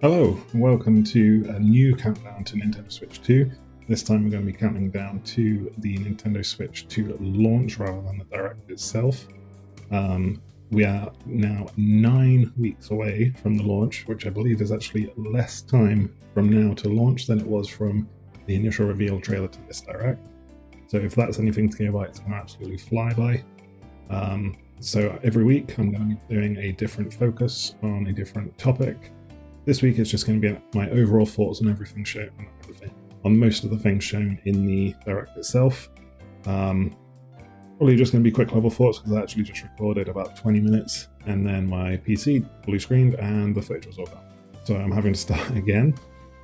Hello, and welcome to a new countdown to Nintendo Switch 2. This time we're going to be counting down to the Nintendo Switch 2 launch rather than the Direct itself. We are now 9 weeks away from the launch, which I believe is actually less time from now to launch than it was from the initial reveal trailer to this Direct. So if that's anything to go by, it's going to absolutely fly by. So every week I'm going to be doing a different focus on a different topic. This week it's just going to be my overall thoughts on everything shown, on most of the things shown in the Direct itself. Probably just going to be quick level thoughts because I actually just recorded about 20 minutes and then my PC blue screened and the footage was all gone. So I'm having to start again,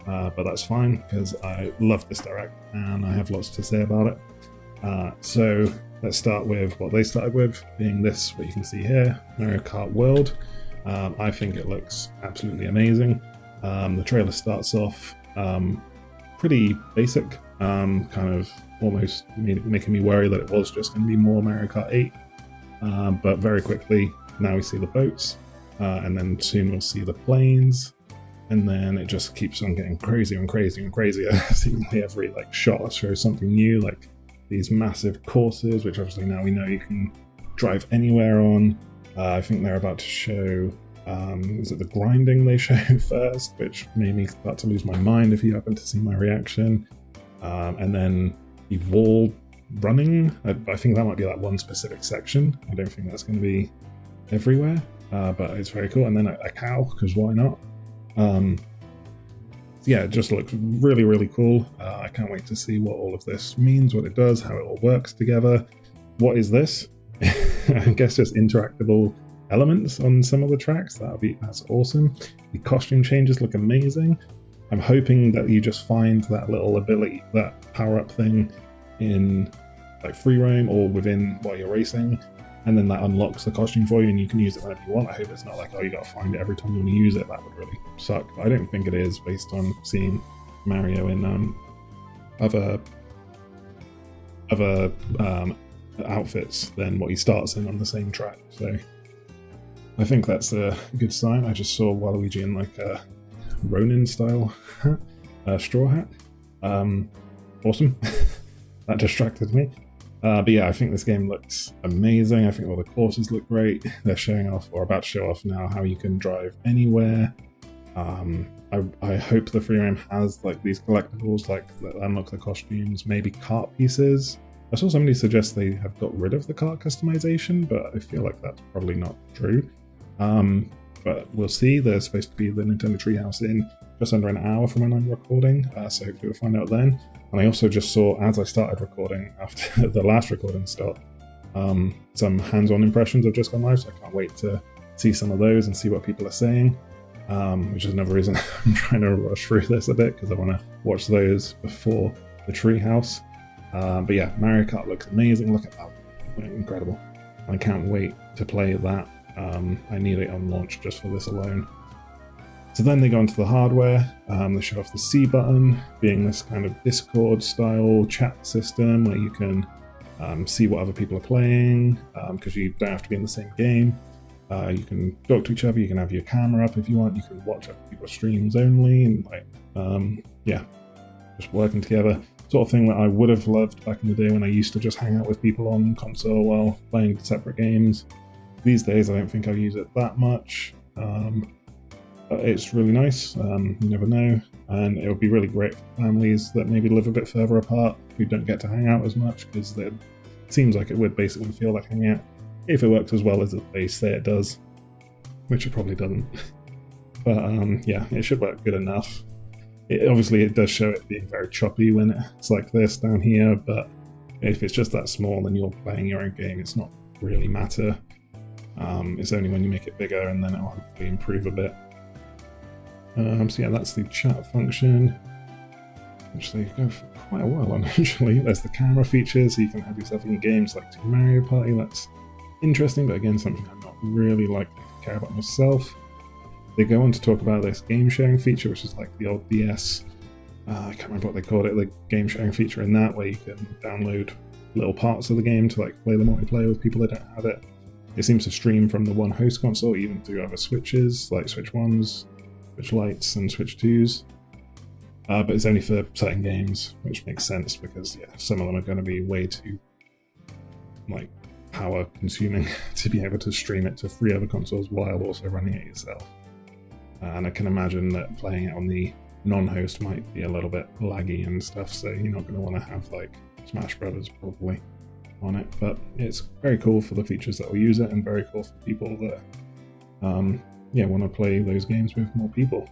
but that's fine because I love this Direct and I have lots to say about it. So let's start with what they started with, being this, what you can see here, Mario Kart World. I think it looks absolutely amazing. The trailer starts off pretty basic, kind of almost making me worry that it was just going to be more Mario Kart 8. But very quickly, now we see the boats, and then soon we'll see the planes, and then it just keeps on getting crazier and crazier and crazier. Seemingly every shot shows something new, like these massive courses, which obviously now we know you can drive anywhere on. I think they're about to show, is it the grinding they show first, which made me start to lose my mind if you happen to see my reaction. And then the wall running, I think that might be one specific section. I don't think that's going to be everywhere, but it's very cool. And then a cow, because why not? Yeah, it just looks really, really cool. I can't wait to see what all of this means, what it does, how it all works together. What is this? I guess just interactable elements on some of the tracks. That's awesome. The costume changes look amazing. I'm hoping that you just find that little ability, that power-up thing in free roam or within while you're racing, and then that unlocks the costume for you and you can use it whenever you want. I hope it's not oh, you gotta find it every time you want to use it. That would really suck. But I don't think it is, based on seeing Mario in other outfits than what he starts in on the same track. So I think that's a good sign. I just saw Waluigi in a Ronin style hat, straw hat. Awesome. That distracted me. But yeah, I think this game looks amazing. I think all the courses look great. They're showing off, or about to show off now, how you can drive anywhere. I hope the free roam has these collectibles that unlock the costumes, maybe kart pieces. I saw somebody suggest they have got rid of the kart customization, but I feel like that's probably not true. But we'll see. There's supposed to be the Nintendo Treehouse in just under an hour from when I'm recording, so hopefully we'll find out then. And I also just saw, as I started recording, after the last recording stopped, some hands-on impressions have just gone live, so I can't wait to see some of those and see what people are saying, which is another reason I'm trying to rush through this a bit, because I want to watch those before the Treehouse. But yeah, Mario Kart looks amazing. Look at that. Incredible. I can't wait to play that. I need it on launch just for this alone. So then they go into the hardware. They show off the C button, being this kind of Discord style chat system where you can see what other people are playing, because you don't have to be in the same game. You can talk to each other, you can have your camera up if you want, you can watch other people's streams only, and yeah, just working together. Sort of thing that I would have loved back in the day when I used to just hang out with people on console while playing separate games. These days I don't think I use it that much, but it's really nice. You never know, and it would be really great for families that maybe live a bit further apart who don't get to hang out as much, because it seems like it would basically feel like hanging out if it works as well as they say it does, which it probably doesn't. But yeah, it should work good enough. Obviously it does show it being very choppy when it's like this down here, but if it's just that small and you're playing your own game, it's not really matter. It's only when you make it bigger and then it'll hopefully improve a bit. So yeah, that's the chat function, which they go for quite a while on actually. There's the camera feature, so you can have yourself in games like Super Mario Party. That's interesting, but again, something I'm not really likely to care about myself. They go on to talk about this game sharing feature, which is like the old DS, I can't remember what they called it, the game sharing feature in that, where you can download little parts of the game to play the multiplayer with people that don't have it. It seems to stream from the one host console, even through other switches, like Switch 1s, Switch Lites and Switch 2s. But it's only for certain games, which makes sense because yeah, some of them are going to be way too like power consuming to be able to stream it to 3 other consoles while also running it yourself. And I can imagine that playing it on the non-host might be a little bit laggy and stuff, so you're not going to want to have like Smash Brothers probably on it. But it's very cool for the features that will use it, and very cool for people that want to play those games with more people.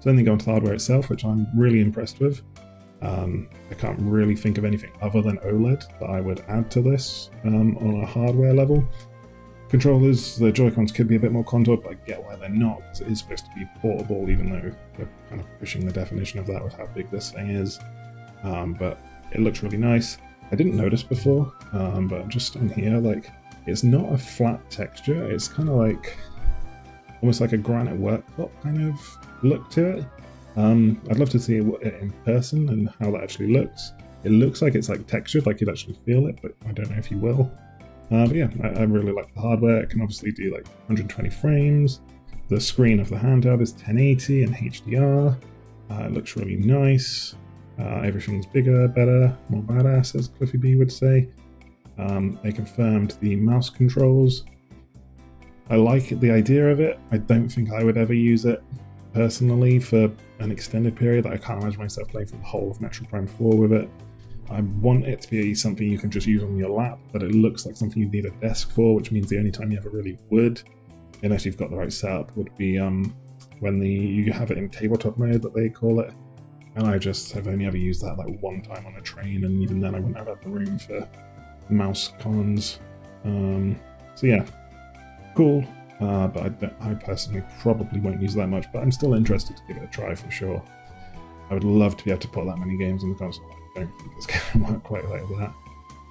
So then they go into the hardware itself, which I'm really impressed with. I can't really think of anything other than OLED that I would add to this on a hardware level. Controllers, the Joy-Cons could be a bit more contoured, but I get why they're not, because it is supposed to be portable, even though they're kind of pushing the definition of that with how big this thing is. But it looks really nice. I didn't notice before, but just on here, like, it's not a flat texture. It's kind of like almost like a granite worktop kind of look to it. I'd love to see it in person and how that actually looks. It looks like it's like textured, like you'd actually feel it, but I don't know if you will. But yeah, I really like the hardware. It can obviously do like 120 frames. The screen of the handheld is 1080 and HDR. It looks really nice. Everything's bigger, better, more badass, as Cliffy B would say. They confirmed the mouse controls. I like the idea of it. I don't think I would ever use it personally for an extended period. I can't imagine myself playing through the whole of Metroid Prime 4 with it. I want it to be something you can just use on your lap, but it looks like something you need a desk for, which means the only time you ever really would, unless you've got the right setup, would be when you have it in tabletop mode, that they call it. And I just have only ever used that like one time on a train, and even then I wouldn't have had the room for mouse cons. So yeah, cool. But I personally probably won't use that much, but I'm still interested to give it a try for sure. I would love to be able to put that many games on the console. I don't think it's going to work quite like that.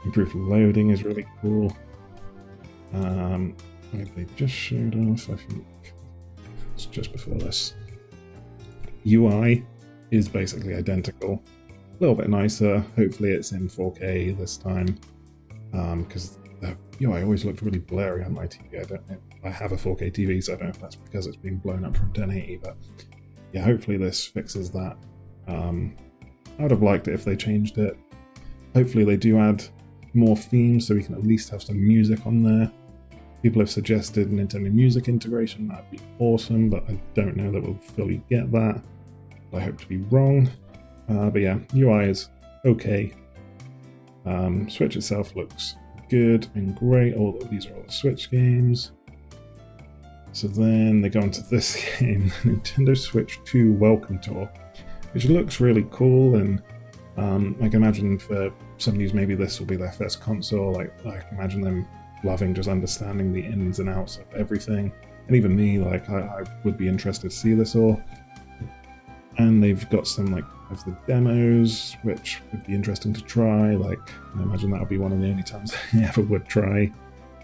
Improved loading is really cool. They just showed off, I think it's just before this. UI is basically identical. A little bit nicer. Hopefully it's in 4K this time, because the UI always looked really blurry on my TV. I have a 4K TV, so I don't know if that's because it's being blown up from 1080, but yeah, hopefully this fixes that. I would have liked it if they changed it. Hopefully they do add more themes so we can at least have some music on there. People have suggested Nintendo Music integration. That'd be awesome, but I don't know that we'll fully get that. I hope to be wrong. But yeah, UI is okay. Switch itself looks good and great. These are all the Switch games. So then they go into this game, Nintendo Switch 2 Welcome Tour, which looks really cool, and I can imagine for somebody who's maybe this will be their first console, I can imagine them loving just understanding the ins and outs of everything. And even me, like I would be interested to see this all. And they've got some like of the demos, which would be interesting to try. Like I imagine that'll be one of the only times I ever would try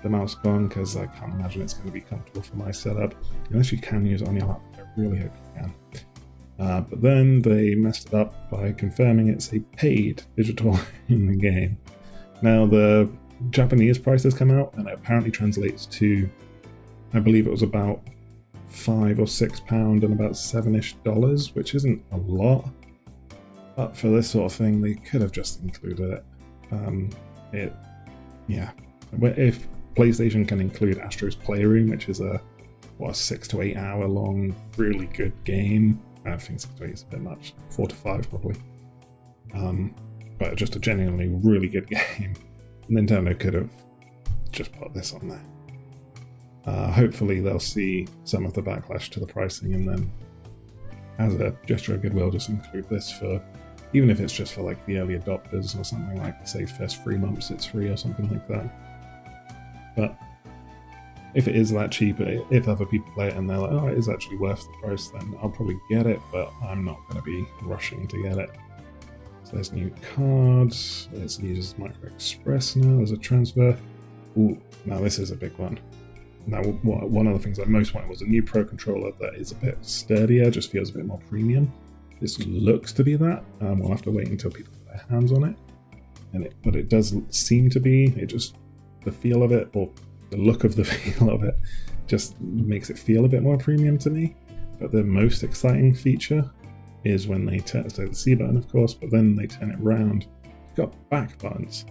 the mouse gone, because I can't imagine it's going to be comfortable for my setup, unless you can use it on your laptop. I really hope you can. But then they messed it up by confirming it's a paid digital in the game. Now the Japanese price has come out, and it apparently translates to, I believe it was about £5 or £6 and about $7-ish, which isn't a lot. But for this sort of thing, they could have just included it. If PlayStation can include Astro's Playroom, which is a 6 to 8 hour long, really good game. I think 6 to 8 is a bit much. 4 to 5 probably. But just a genuinely really good game. Nintendo could have just put this on there. Hopefully they'll see some of the backlash to the pricing, and then as a gesture of goodwill just include this for, even if it's just for like the early adopters or something, like say first 3 months it's free or something like that. But if it is that cheap, if other people play it and they're like, oh, it is actually worth the price, then I'll probably get it, but I'm not going to be rushing to get it. So there's new cards, there's users Micro Express now, there's a transfer. Ooh, now this is a big one. Now, one of the things I most wanted was a new Pro Controller that is a bit sturdier, just feels a bit more premium. This looks to be that. We'll have to wait until people put their hands on it. But it does seem to be, the feel of it, or the look of the feel of it, just makes it feel a bit more premium to me. but the most exciting feature is when they turn, so the C button of course, but then they turn it around. You've got back buttons.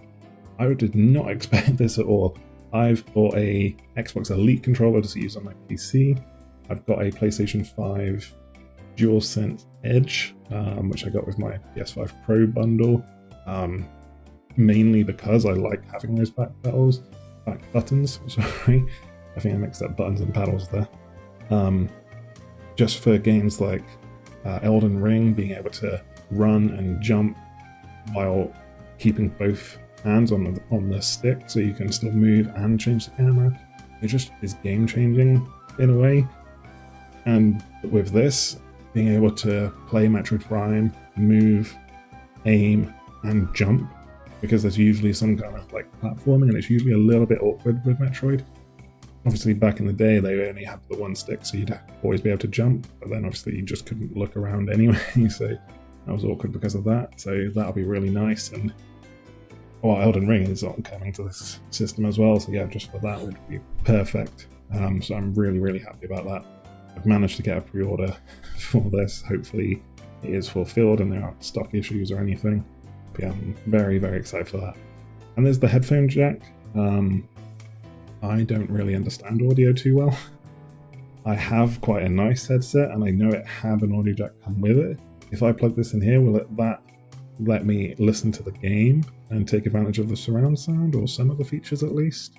I did not expect this at all. I've bought a Xbox Elite controller to use on my PC. I've got a PlayStation 5 DualSense Edge, which I got with my PS5 Pro bundle, mainly because I like having those back buttons. Sorry, I think I mixed up buttons and paddles there. Just for games like Elden Ring, being able to run and jump while keeping both hands on the stick, so you can still move and change the camera. It just is game changing in a way. And with this, being able to play Metroid Prime, move, aim, and jump, because there's usually some kind of like platforming, and it's usually a little bit awkward with Metroid. Obviously, back in the day, they only had the one stick, so you'd always be able to jump, but then obviously you just couldn't look around anyway, so that was awkward because of that. So that'll be really nice. And Elden Ring is coming to this system as well, so yeah, just for that would be perfect. So I'm really, really happy about that. I've managed to get a pre-order for this. Hopefully it is fulfilled and there aren't stock issues or anything. But yeah, I'm very, very excited for that. And there's the headphone jack. I don't really understand audio too well. I have quite a nice headset and I know it had an audio jack come with it. If I plug this in here, will that let me listen to the game and take advantage of the surround sound, or some of the features at least?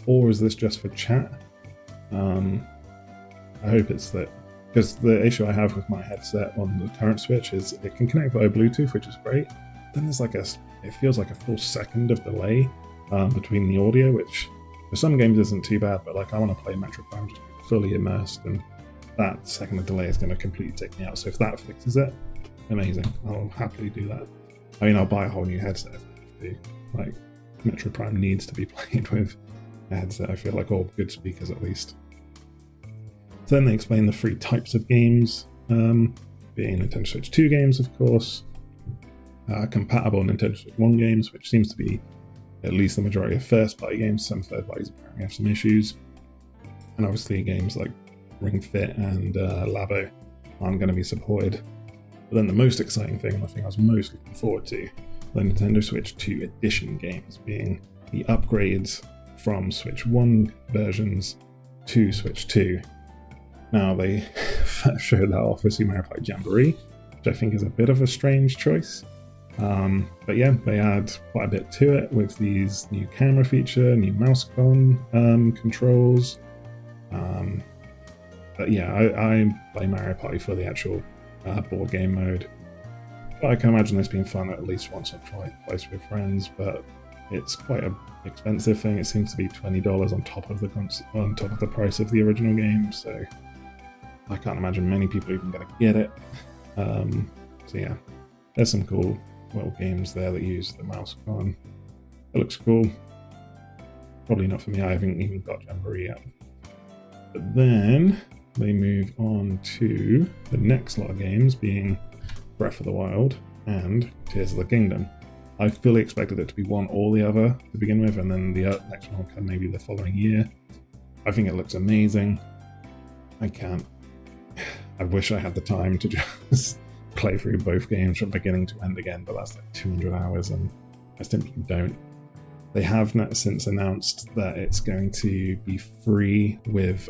Or is this just for chat? I hope it's that, because the issue I have with my headset on the current Switch is it can connect via Bluetooth, which is great. Then there's it feels like a full second of delay between the audio, which for some games isn't too bad, but like I want to play Metroid Prime just fully immersed, and that second of delay is going to completely take me out. So if that fixes it, amazing. I'll happily do that. I mean, I'll buy a whole new headset if I have to. Like, Metroid Prime needs to be played with a headset, I feel like, or good speakers at least. So then they explain the 3 types of games, being Nintendo Switch 2 games, of course, compatible Nintendo Switch 1 games, which seems to be at least the majority of first-party games. Some third parties apparently have some issues. And obviously games like Ring Fit and Labo aren't going to be supported. But then the most exciting thing, and the thing I was most looking forward to, the Nintendo Switch 2 Edition games, being the upgrades from Switch 1 versions to Switch 2. Now, they showed that off with Super Mario Kart Jamboree, which I think is a bit of a strange choice. But yeah, they add quite a bit to it with these new camera feature, new mouse controls. But yeah, I play Mario Party for the actual board game mode. But I can imagine this being fun at least once or twice with friends, but it's quite an expensive thing. It seems to be $20 on top of the price of the original game, so I can't imagine many people even going to get it. So yeah, there's some cool little games there that use the mouse con. It looks cool. Probably not for me, I haven't even got Jamboree yet. But then they move on to the next lot of games, being Breath of the Wild and Tears of the Kingdom. I fully expected it to be one or the other to begin with, and then the next one will come maybe the following year. I think it looks amazing. I wish I had the time to just play through both games from beginning to end again, but that's like 200 hours and I simply don't. They have since announced that it's going to be free with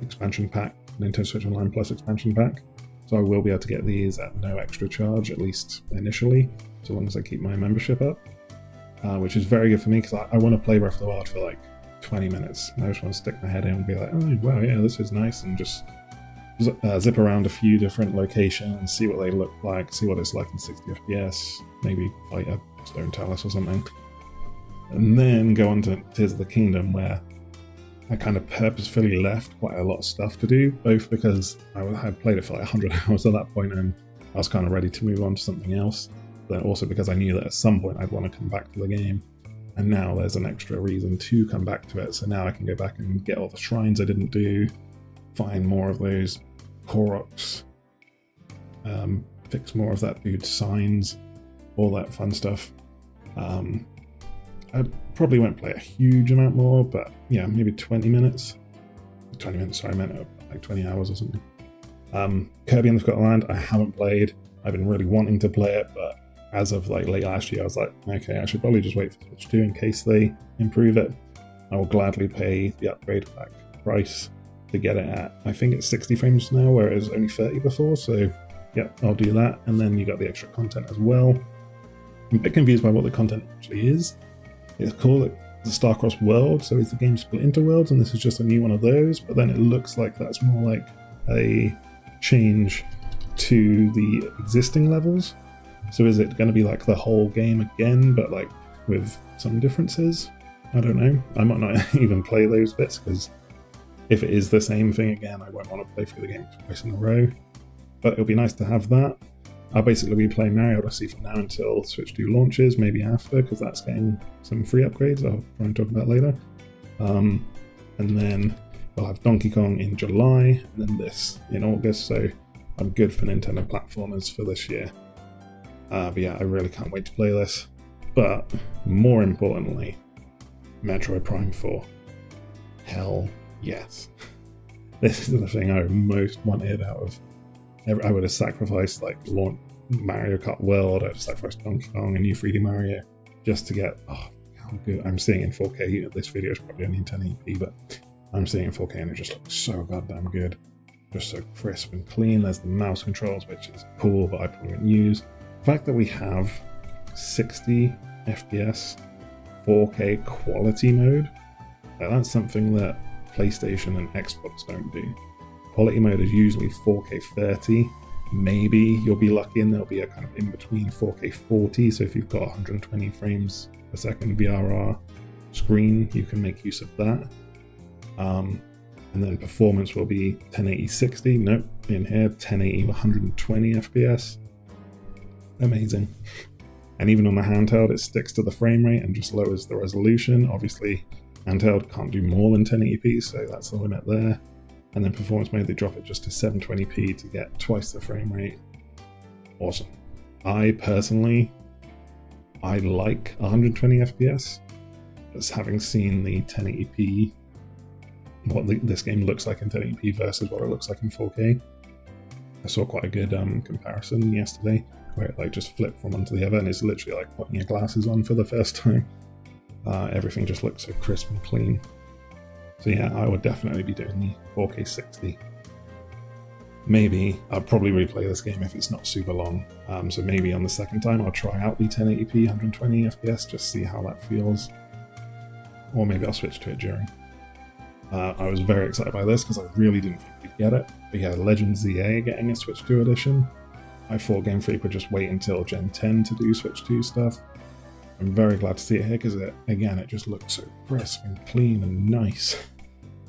expansion pack, Nintendo Switch Online Plus expansion pack. So I will be able to get these at no extra charge, at least initially, so long as I keep my membership up, which is very good for me because I want to play Breath of the Wild for like 20 minutes. I just want to stick my head in and be like, oh wow, yeah, this is nice, and just zip around a few different locations and see what they look like, see what it's like in 60 FPS, maybe fight a Stone Talus or something. And then go on to Tears of the Kingdom, where I kind of purposefully left quite a lot of stuff to do, both because I had played it for like 100 hours at that point and I was kind of ready to move on to something else, but also because I knew that at some point I'd want to come back to the game. And now there's an extra reason to come back to it, so now I can go back and get all the shrines I didn't do, find more of those Koroks, fix more of that dude's signs, all that fun stuff. I probably won't play a huge amount more, but yeah, maybe 20 minutes. 20 minutes, sorry, I meant like 20 hours or something. Kirby and the Forgotten Land, I haven't played. I've been really wanting to play it, but as of like late last year, I was like, okay, I should probably just wait for Switch 2 in case they improve it. I will gladly pay the upgrade pack price to get it at, I think it's 60 frames now, where it was only 30 before, so yeah, I'll do that. And then you got the extra content as well. I'm a bit confused by what the content actually is. It's called the Starcross World, so is the game split into worlds, and this is just a new one of those, but then it looks like that's more like a change to the existing levels. So is it going to be like the whole game again, but like with some differences? I don't know. I might not even play those bits, because if it is the same thing again, I won't want to play through the game twice in a row. But it'll be nice to have that. I'll basically be playing Mario Odyssey from now until Switch 2 launches, maybe after, because that's getting some free upgrades I'll try and talk about later. And then we'll have Donkey Kong in July, and then this in August, so I'm good for Nintendo platformers for this year. But yeah, I really can't wait to play this. But more importantly, Metroid Prime 4. Hell yes. This is the thing I most wanted out of. I would have sacrificed like Mario Kart World, I'd have sacrificed Donkey Kong and new 3D Mario just to get, oh, how good. I'm seeing in 4K. This video is probably only in 1080p, but I'm seeing in 4K and it just looks so goddamn good. Just so crisp and clean. There's the mouse controls, which is cool, but I probably won't use. The fact that we have 60 FPS 4K quality mode, that's something that PlayStation and Xbox don't do. Quality mode is usually 4K 30. Maybe you'll be lucky and there'll be a kind of in between 4K 40. So if you've got 120 frames per second VRR screen, you can make use of that. And then performance will be 1080 60. Nope, in here 1080 120 FPS. Amazing. And even on the handheld, it sticks to the frame rate and just lowers the resolution. Obviously, handheld can't do more than 1080p, so that's the limit there. And then performance mode, they drop it just to 720p to get twice the frame rate. Awesome. I personally, I like 120 FPS. Just having seen the 1080p, what this game looks like in 1080p versus what it looks like in 4K. I saw quite a good comparison yesterday, where it like just flipped from one to the other, and it's literally like putting your glasses on for the first time. Everything just looks so crisp and clean. So yeah, I would definitely be doing the 4K 60. Maybe I'll probably replay this game if it's not super long. So maybe on the second time I'll try out the 1080p 120 FPS, just see how that feels. Or maybe I'll switch to it during. I was very excited by this because I really didn't think we'd get it. But yeah, Legend ZA getting a Switch 2 edition. I thought Game Freak would just wait until Gen 10 to do Switch 2 stuff. I'm very glad to see it here because it just looks so crisp and clean and nice.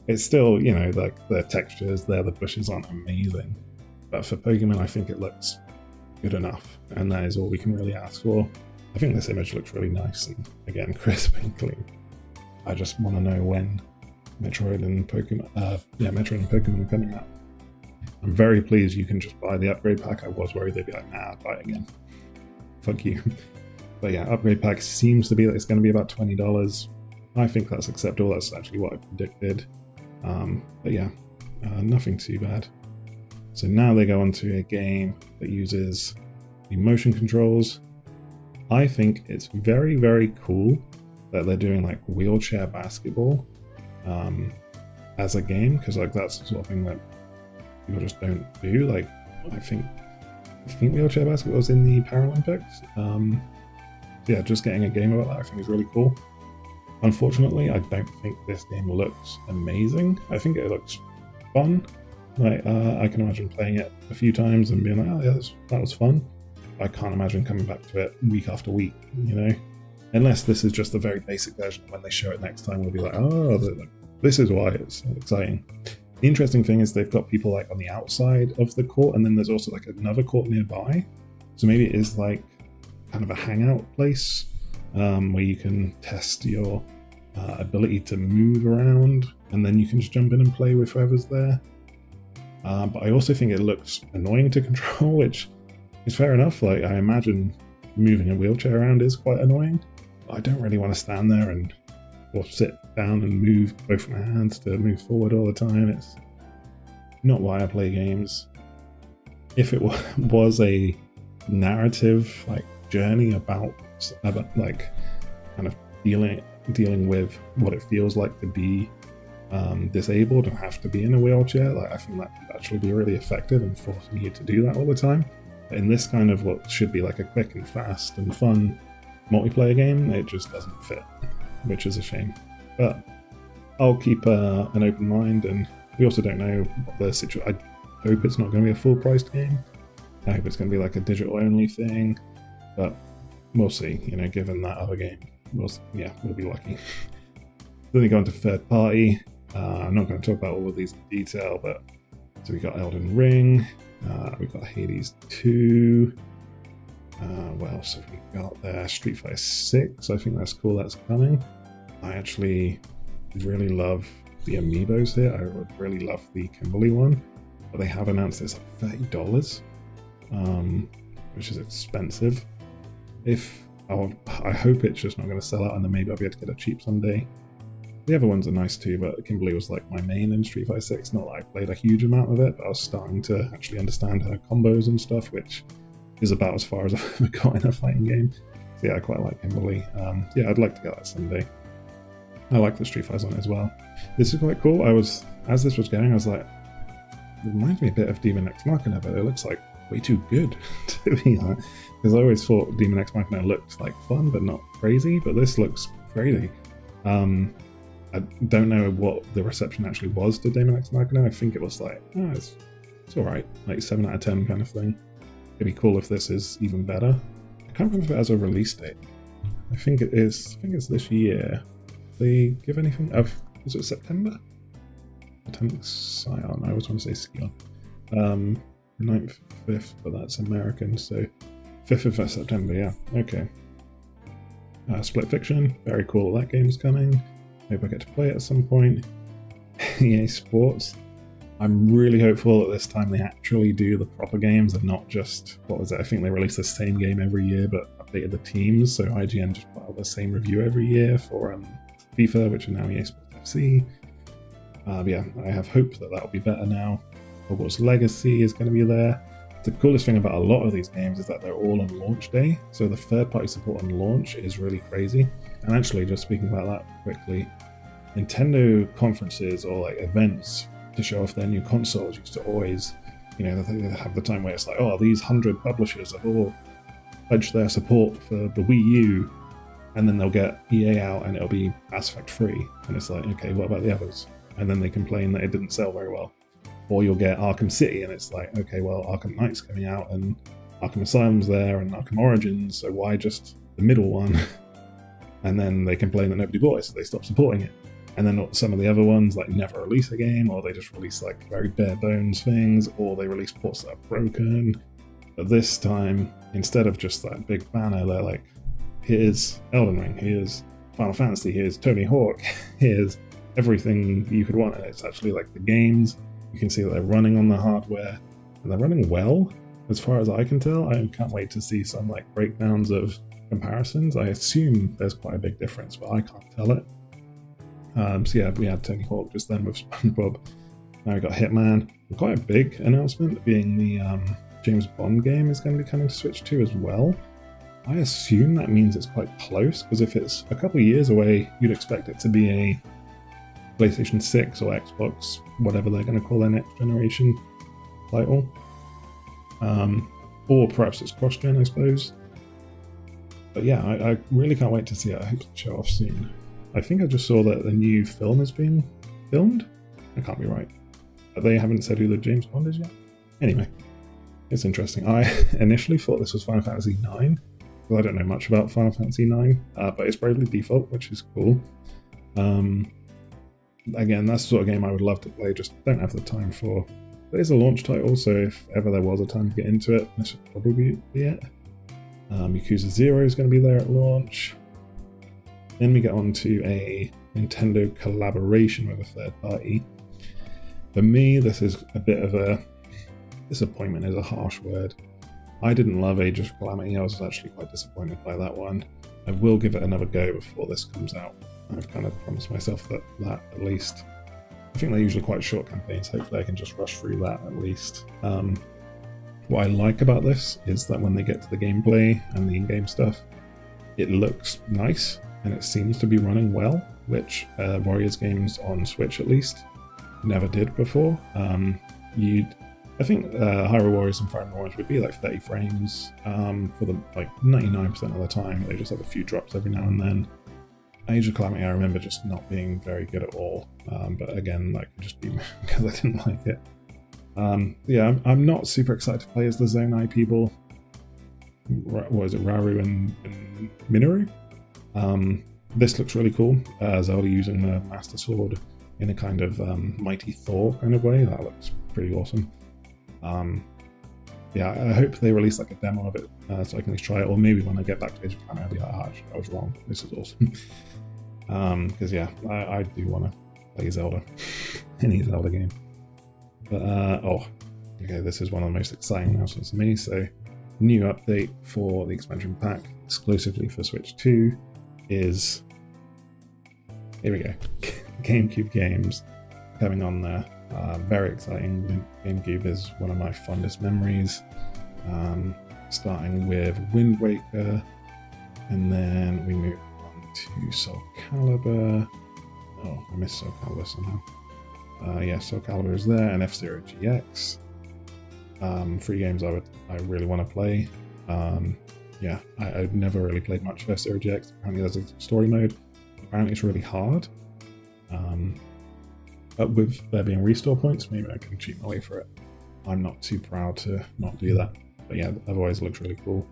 It's still, you know, like the textures there, the bushes aren't amazing. But for Pokemon, I think it looks good enough. And that is all we can really ask for. I think this image looks really nice and, again, crisp and clean. I just want to know when Metroid and Pokemon are coming out. I'm very pleased you can just buy the upgrade pack. I was worried they'd be like, nah, buy it again. Fuck you. But yeah, upgrade pack seems to be that it's going to be about $20. I think that's acceptable. That's actually what I predicted. But yeah, nothing too bad. So now they go on to a game that uses the motion controls. I think it's very, very cool that they're doing like wheelchair basketball as a game, because like that's the sort of thing that people just don't do. Like I think wheelchair basketball was in the Paralympics. Yeah, just getting a game about that I think is really cool. Unfortunately, I don't think this game looks amazing. I think it looks fun. Like I can imagine playing it a few times and being like, oh yeah, that was fun. I can't imagine coming back to it week after week, you know? Unless this is just the very basic version. When they show it next time, we'll be like, oh, this is why it's exciting. The interesting thing is they've got people like on the outside of the court, and then there's also like another court nearby. So maybe it is like kind of a hangout place where you can test your ability to move around, and then you can just jump in and play with whoever's there. But I also think it looks annoying to control, which is fair enough. Like I imagine moving a wheelchair around is quite annoying. I don't really want to stand there or sit down and move both my hands to move forward all the time. It's not why I play games. if it was a narrative like journey about like kind of dealing with what it feels like to be disabled and have to be in a wheelchair, like I think that could actually be really effective in forcing you to do that all the time. But in this kind of what should be like a quick and fast and fun multiplayer game, it just doesn't fit, which is a shame. But I'll keep an open mind, and we also don't know what the situation. I hope it's not going to be a full-priced game. I hope it's going to be like a digital-only thing, but we'll see. You know, given that other game, we'll be lucky. Then we go into third party. I'm not going to talk about all of these in detail, but so we got Elden Ring, we got Hades 2. What else have we got there? Street Fighter 6. I think that's cool. That's coming. I actually really love the amiibos here. I would really love the Kimberly one, but they have announced it's like $30, which is expensive. I hope it's just not going to sell out, and then maybe I'll be able to get it cheap someday. The other ones are nice too, but Kimberly was like my main in Street Fighter 6. Not that I played a huge amount of it, but I was starting to actually understand her combos and stuff, which is about as far as I've ever got in a fighting game. So yeah, I quite like Kimberly. Yeah, I'd like to get that someday. I like the Street Fighters on it as well. This is quite cool. As this was going, I was like, it reminds me a bit of Demon X Machina, but it looks like way too good to be honest. Because I always thought Demon X Machina looked like fun, but not crazy. But this looks crazy. I don't know what the reception actually was to Demon X Machina. I think it was like, oh, it's alright, like 7 out of 10 kind of thing. It'd be cool if this is even better. I can't remember if it has a release date. I think it is. I think it's this year. They give anything? Is it September? September Scion. I always want to say Scion. 9th, 5th, but that's American, so 5th of September, yeah. Okay. Split Fiction. Very cool that game's coming. Hope I get to play it at some point. EA Sports. I'm really hopeful that this time they actually do the proper games and not just, what was it? I think they release the same game every year but updated the teams, so IGN just put out the same review every year for FIFA, which are now EA Sports FC. Yeah, I have hope that that'll be better now. Hogwarts Legacy is going to be there. The coolest thing about a lot of these games is that they're all on launch day, so the third-party support on launch is really crazy. And actually, just speaking about that quickly, Nintendo conferences or like events to show off their new consoles used to always, you know, they have the time where it's like, oh, these 100 publishers have all pledged their support for the Wii U, and then they'll get EA out and it'll be Mass Effect 3, and it's like, okay, what about the others? And then they complain that it didn't sell very well. Or you'll get Arkham City, and it's like, okay, well, Arkham Knight's coming out, and Arkham Asylum's there, and Arkham Origins, so why just the middle one? And then they complain that nobody bought it, so they stop supporting it. And then some of the other ones, like, never release a game, or they just release, like, very bare bones things, or they release ports that are broken. But this time, instead of just that big banner, they're like, here's Elden Ring, here's Final Fantasy, here's Tony Hawk, here's everything you could want, and it's actually, like, the games. You can see that they're running on the hardware, and they're running well, as far as I can tell. I can't wait to see some like breakdowns of comparisons. I assume there's quite a big difference, but I can't tell it. So yeah, we had Tony Hawk just then with SpongeBob. Now we got Hitman. Quite a big announcement, being the James Bond game is going to be coming to Switch 2 as well. I assume that means it's quite close, because if it's a couple of years away, you'd expect it to be a PlayStation 6 or Xbox, whatever they're going to call their next generation title. Or perhaps it's cross-gen, I suppose. But yeah, I really can't wait to see it. I hope to show off soon. I think I just saw that the new film is being filmed. I can't be right. But they haven't said who the James Bond is yet. Anyway, it's interesting. I initially thought this was Final Fantasy IX, because I don't know much about Final Fantasy IX, but it's Bravely Default, which is cool. Again, that's the sort of game I would love to play, just don't have the time for. But it's a launch title, so if ever there was a time to get into it, this would probably be it. Yakuza 0 is going to be there at launch. Then we get on to a Nintendo collaboration with a third party. For me, this is a bit of a disappointment, is a harsh word. I didn't love Age of Calamity. I was actually quite disappointed by that one. I will give it another go before this comes out. I've kind of promised myself that at least. I think they're usually quite short campaigns. Hopefully I can just rush through that at least. What I like about this is that when they get to the gameplay and the in-game stuff, it looks nice and it seems to be running well, which Warriors games on Switch at least never did before. I think Hyrule Warriors and Fire Emblem Warriors would be like 30 frames for the like 99% of the time. They just have a few drops every now and then. Age of Calamity I remember just not being very good at all, but again, that could just be because I didn't like it. Yeah, I'm not super excited to play as the Zonai people. What is it, Rauru and Minoru? This looks really cool. Zelda using the Master Sword in a kind of Mighty Thor kind of way. That looks pretty awesome. Yeah, I hope they release like a demo of it so I can at least try it, or maybe when I get back to Age of Calamity I'll be like, actually, I was wrong. This is awesome. Because yeah, I do want to play Zelda. Any Zelda game. But, okay, this is one of the most exciting announcements to me. So, new update for the expansion pack exclusively for Switch 2 is, here we go, GameCube games coming on there. Very exciting. GameCube is one of my fondest memories. Starting with Wind Waker, and then we move on to Soul Calibur. Oh, I missed Soul Calibur somehow. Yeah, Soul Calibur is there, and F-Zero GX. 3 games I really want to play. Yeah, I've never really played much of F-Zero GX. Apparently there's a story mode. Apparently it's really hard. But with there being restore points, maybe I can cheat my way for it. I'm not too proud to not do that. But yeah, otherwise it looks really cool.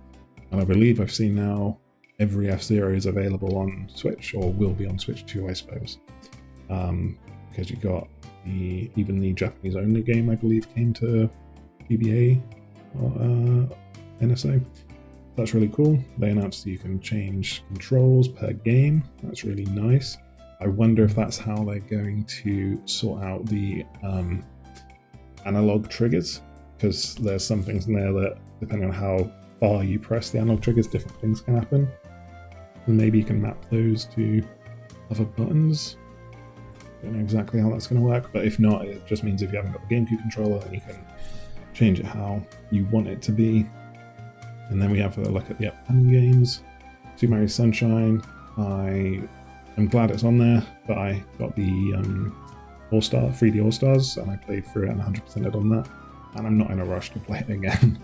And I believe I've seen now every F-Zero is available on Switch, or will be on Switch 2, I suppose. Because you got even the Japanese only game, I believe, came to GBA or NSO. That's really cool. They announced that you can change controls per game. That's really nice. I wonder if that's how they're going to sort out the analog triggers, because there's some things in there that, depending on how far you press the analog triggers, different things can happen. And maybe you can map those to other buttons. Don't know exactly how that's going to work, but if not, it just means if you haven't got the GameCube controller, then you can change it how you want it to be. And then we have a look at the upcoming games. Super Mario Sunshine, I'm glad it's on there, but I got the All-Star, 3D All-Stars, and I played through it and 100%ed on that, and I'm not in a rush to play it again.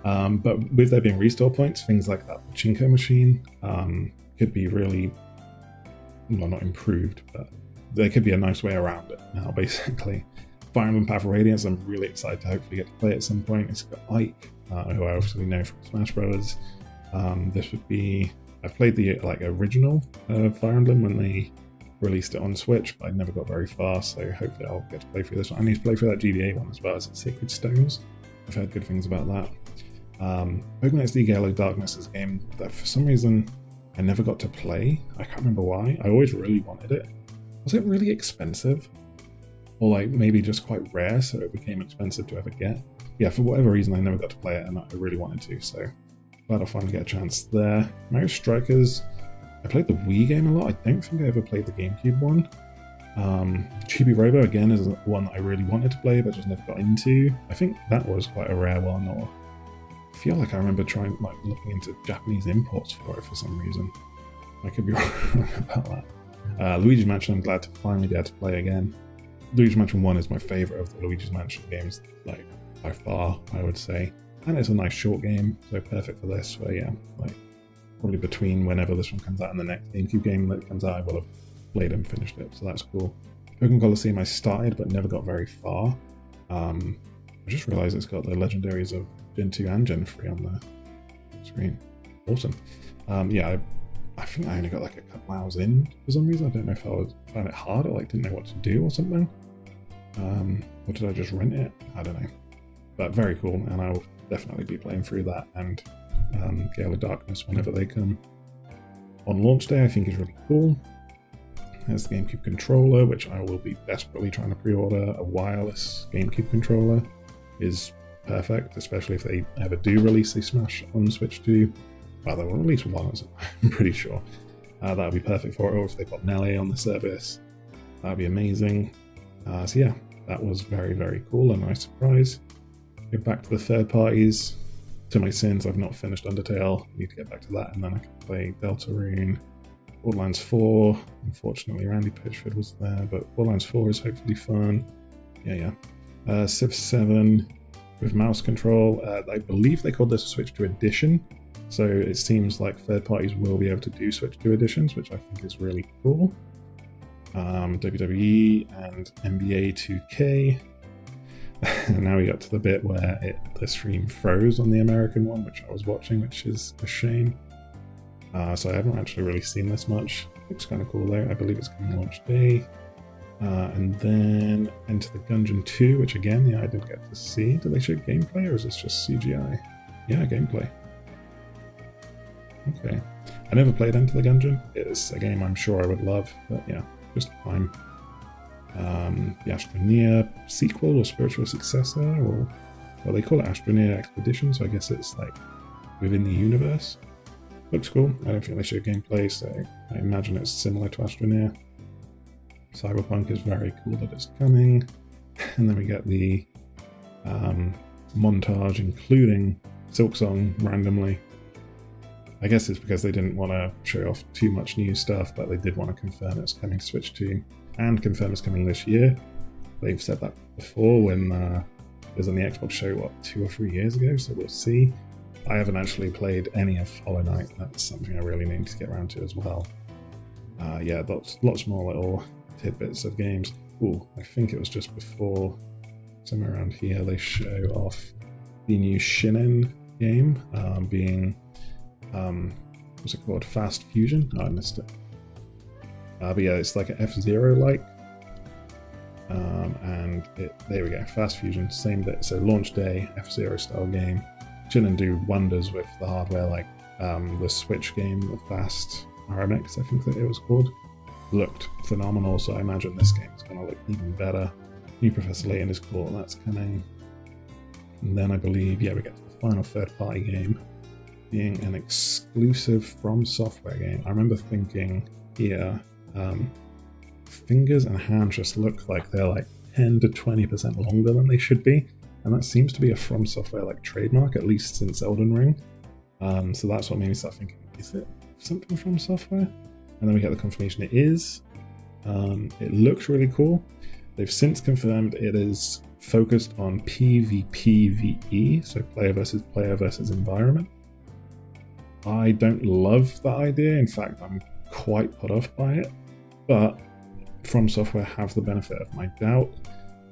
But with there being restore points, things like that Pachinko machine could be really, well, not improved, but there could be a nice way around it now, basically. Fire Emblem Path of Radiance, I'm really excited to hopefully get to play at some point. It's got Ike, who I obviously know from Smash Bros. This would be, I've played the original Fire Emblem when they released it on Switch, but I never got very far, so hopefully I'll get to play through this one. I need to play through that GBA one as well. Is it Sacred Stones? I've heard good things about that. Pokemon XD Gale of Darkness is a game that for some reason I never got to play. I can't remember why. I always really wanted it. Was it really expensive? Or like maybe just quite rare, so it became expensive to ever get? Yeah, for whatever reason I never got to play it, and I really wanted to, so glad I'll finally get a chance there. Mario Strikers, I played the Wii game a lot. I don't think I ever played the GameCube one. Chibi Robo, again, is one that I really wanted to play, but just never got into. I think that was quite a rare one, or I feel like I remember trying, like, looking into Japanese imports for it for some reason. I could be wrong about that. Luigi's Mansion, I'm glad to finally be able to play again. Luigi's Mansion 1 is my favourite of the Luigi's Mansion games, like, by far, I would say. And it's a nice short game, so perfect for this. So yeah, like, probably between whenever this one comes out and the next GameCube game that comes out, I will have played and finished it, so that's cool. Pokemon Colosseum I started, but never got very far. I just realised it's got the legendaries of Gen 2 and Gen 3 on the screen. Awesome. Yeah, I think I only got like a couple hours in for some reason. I don't know if I found it hard or like didn't know what to do or something. Or did I just rent it? I don't know. But very cool, and I'll definitely be playing through that and Gale of Darkness whenever they come. On launch day, I think is really cool. There's the GameCube controller, which I will be desperately trying to pre-order. A wireless GameCube controller is perfect, especially if they ever do release a Smash on Switch 2. Well, they will release one, I'm pretty sure. That would be perfect for it, or if they've got Nelly on the service, that would be amazing. So yeah, that was very, very cool, a nice surprise. Go back to the third parties. To my sins, I've not finished Undertale. Need to get back to that, and then I can play Deltarune. Borderlands 4. Unfortunately, Randy Pitchford was there, but Borderlands 4 is hopefully fun. Yeah. Civ 7 with mouse control. I believe they called this a Switch 2 edition, so it seems like third parties will be able to do Switch 2 editions, which I think is really cool. WWE and NBA 2K. And now we got to the bit where the stream froze on the American one, which I was watching, which is a shame. So I haven't actually really seen this much. Looks kind of cool though. I believe it's coming launch day. And then Enter the Gungeon 2, which again, I didn't get to see. Did they show gameplay or is this just CGI? Yeah, gameplay. Okay. I never played Enter the Gungeon. It's a game I'm sure I would love, but yeah, just time. The Astroneer sequel or spiritual successor, or well, they call it Astroneer Expedition, so I guess it's like within the universe. Looks cool. I don't think they show gameplay, so I imagine it's similar to Astroneer. Cyberpunk is very cool that it's coming. And then we get the montage including Silksong randomly. I guess it's because they didn't want to show off too much new stuff, but they did want to confirm it's coming to Switch 2 and confirm it's coming this year. They've said that before when it was on the Xbox show, 2 or 3 years ago, so we'll see. I haven't actually played any of Hollow Knight. That's something I really need to get around to as well. Yeah, lots more little tidbits of games. Ooh, I think it was just before, somewhere around here, they show off the new Shinen game, being, what's it called? Fast Fusion? Oh, I missed it. But yeah, it's like an F-Zero-like. And there we go, Fast Fusion, same bit. So launch day, F-Zero style game. Shouldn't do wonders with the hardware, like the Switch game, the Fast RMX, I think that it was called. Looked phenomenal, so I imagine this game is going to look even better. New Professor Layton is cool, that's coming. And then I believe, yeah, we get to the final third-party game, being an exclusive From Software game. I remember thinking here, fingers and hands just look like they're like 10 to 20% longer than they should be. And that seems to be a From Software like trademark, at least since Elden Ring. So that's what made me start thinking, is it something From Software? And then we get the confirmation it is. It looks really cool. They've since confirmed it is focused on PvPvE, so player versus environment. I don't love that idea. In fact, I'm quite put off by it. But From Software have the benefit of my doubt.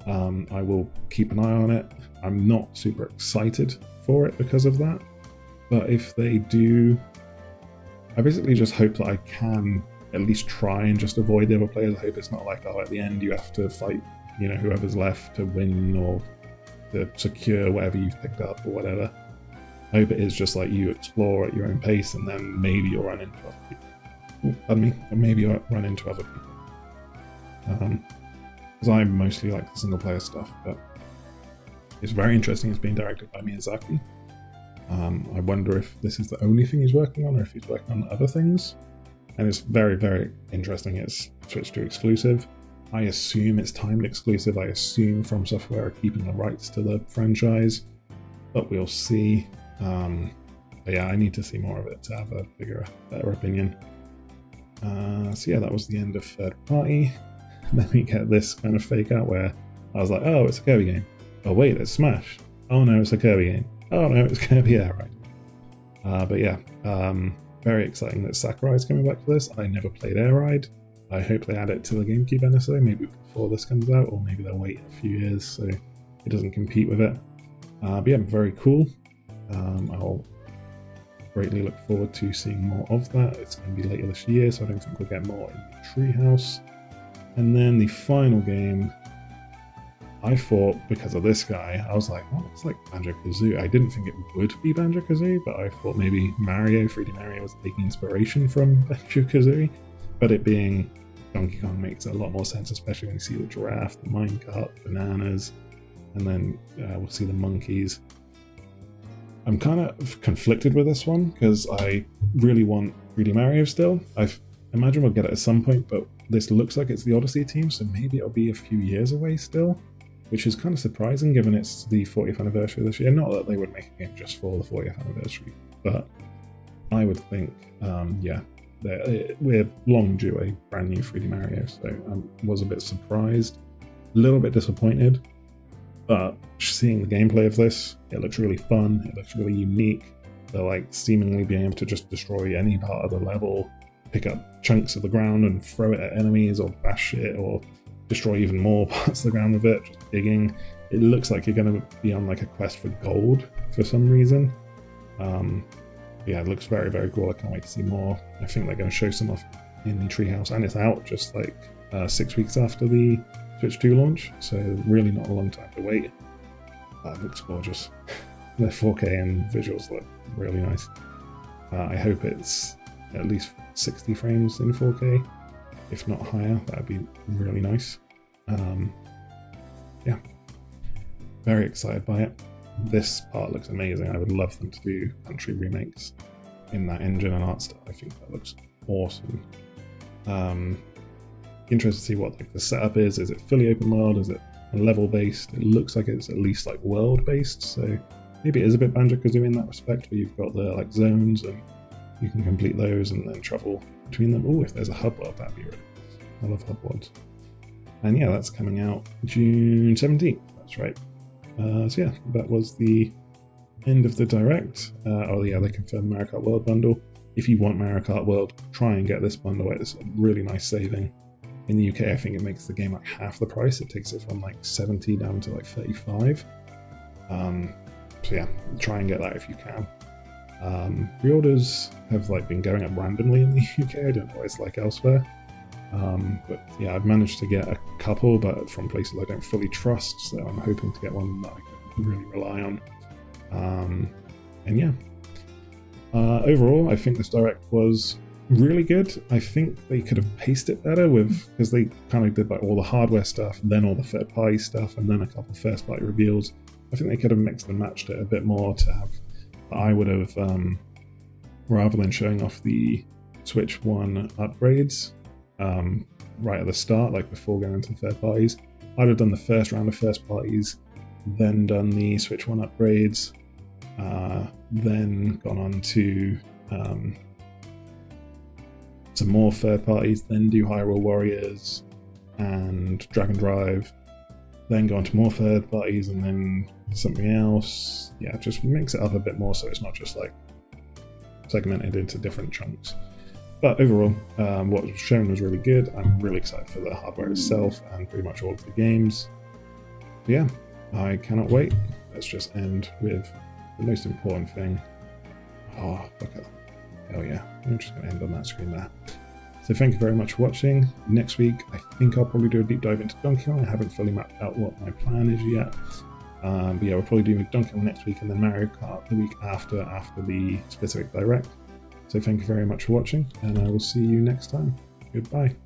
I will keep an eye on it. I'm not super excited for it because of that. But if they do, I basically just hope that I can at least try and just avoid the other players. I hope it's not like, oh, at the end you have to fight, whoever's left to win or to secure whatever you've picked up or whatever. I hope it is just like you explore at your own pace and then maybe you'll run into other people. Or maybe you'll run into other people. Because I mostly like the single player stuff, but it's very interesting. It's being directed by Miyazaki. I wonder if this is the only thing he's working on or if he's working on other things. And it's very, very interesting. It's Switch 2 exclusive. I assume it's timed exclusive. I assume From Software are keeping the rights to the franchise, but we'll see. But yeah, I need to see more of it to have a better opinion. So yeah, that was the end of third party. And then we get this kind of fake out where I was like, oh, it's a Kirby game. Oh wait, it's Smash. Oh no, it's a Kirby game. Oh no, it's Kirby Air Ride. But yeah, very exciting that Sakurai's coming back to this. I never played Air Ride. I hope they add it to the GameCube NSO, maybe before this comes out, or maybe they'll wait a few years so it doesn't compete with it. But yeah, very cool. I'll greatly look forward to seeing more of that. It's going to be later this year, so I don't think we'll get more in the Treehouse. And then the final game, I thought, because of this guy, I was like, oh, it's like Banjo-Kazooie. I didn't think it would be Banjo-Kazooie, but I thought maybe 3D Mario was taking inspiration from Banjo-Kazooie. But it being Donkey Kong makes a lot more sense, especially when you see the giraffe, the minecart, bananas, and then we'll see the monkeys. I'm kind of conflicted with this one, because I really want 3D Mario still. I imagine we'll get it at some point, but this looks like it's the Odyssey team, so maybe it'll be a few years away still. which is kind of surprising given it's the 40th anniversary this year. Not that they would make a game just for the 40th anniversary, but I would think, yeah, we're long due a brand new 3D Mario, so I was a bit surprised, a little bit disappointed, but seeing the gameplay of this, it looks really fun, it looks really unique. They're like seemingly being able to just destroy any part of the level, pick up chunks of the ground and throw it at enemies, or bash it, or destroy even more parts of the ground with it, just digging. It looks like you're going to be on like a quest for gold for some reason. Yeah, it looks very, very cool. I can't wait to see more. I think they're going to show some off in the treehouse, and it's out just like 6 weeks after the Switch 2 launch, so really not a long time to wait. It looks gorgeous. The 4K and visuals look really nice. I hope it's at least 60 frames in 4K, if not higher. That'd be really nice. Yeah, very excited by it. This part looks amazing. I would love them to do country remakes in that engine and art style. I think that looks awesome. Interested to see what like the setup is. Is it fully open world? Is it level based? It looks like it's at least like world based, so maybe it is a bit Banjo-Kazooie in that respect, where you've got the like zones and you can complete those and then travel between them. Oh, if there's a hub world, that'd be really nice. I love hub worlds. And yeah, that's coming out June 17th. That's right. So yeah, that was the end of the Direct. Oh yeah, they confirmed Mario Kart World bundle. If you want Mario Kart World, try and get this bundle. It's a really nice saving. In the UK, I think it makes the game like half the price. It takes it from like 70 down to like 35. So yeah, try and get that if you can. Pre-orders have like been going up randomly in the UK. I don't know what it's like elsewhere. But yeah, I've managed to get a couple, but from places I don't fully trust, so I'm hoping to get one that I can really rely on. And yeah, overall, I think this Direct was really good. I think they could have paced it better because they kind of did like all the hardware stuff, then all the third-party stuff, and then a couple first-party reveals. I think they could have mixed and matched it a bit more to have. I would have, rather than showing off the Switch 1 upgrades right at the start, like before going into third parties, I'd have done the first round of first parties, then done the Switch 1 upgrades, then gone on to some more third parties, then do Hyrule Warriors and Dragon Drive, then go on to more third parties and then something else. Yeah, just mix it up a bit more so it's not just like segmented into different chunks. But overall, what was shown was really good. I'm really excited for the hardware itself and pretty much all of the games. But yeah, I cannot wait. Let's just end with the most important thing. Oh, look at that. Oh yeah, I'm just going to end on that screen there. So thank you very much for watching. Next week, I think I'll probably do a deep dive into Donkey Kong. I haven't fully mapped out what my plan is yet. But yeah, we'll probably do Donkey Kong next week and then Mario Kart the week after the specific Direct. So thank you very much for watching, and I will see you next time. Goodbye.